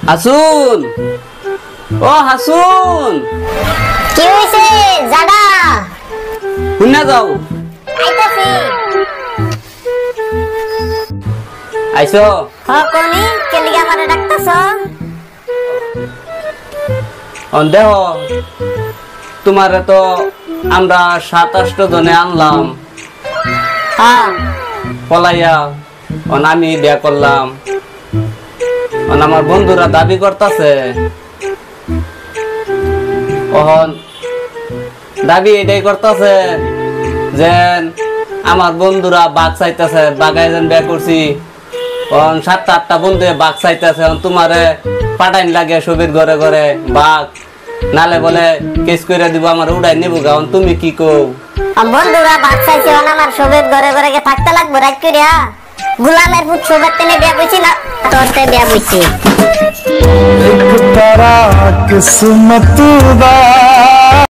হাসুন, ও হাসুন, কি হইছে জাগা? শুনে যাও। আইতাছি। আইসো? কোনি কেলি আমারে ডাকতাছ? দেহ তোমারে তো আমরা 27 জনে আনলাম হ্যাঁ পলাইয়া, আমি বিয়া করলাম। আমার বন্ধুরা দাবি করতেছে, দাবি এটাই করতেছে যে আমার বন্ধুরা বাঘ চাইতেছে, বাঘায় যেন বিয়া করছি। 7-8টা বন্ধু বাঘ চাইতেছে, তোমারে পাঠাইন লাগে সবের ঘরে ঘরে বাঘ, নালে বলে কেস করে দিব, আমার উড়াই নিব। গান তুমি কি কও? বন্ধুরা বাঘ চাইছে, আমার সবের ঘরে ঘরে থাকতে লাগবো রাত করিয়া। গুলামের পুত সবের তেনে বিয়া কইছি না, তোরতে বিয়া কইছি। एक तारा किस्मत दा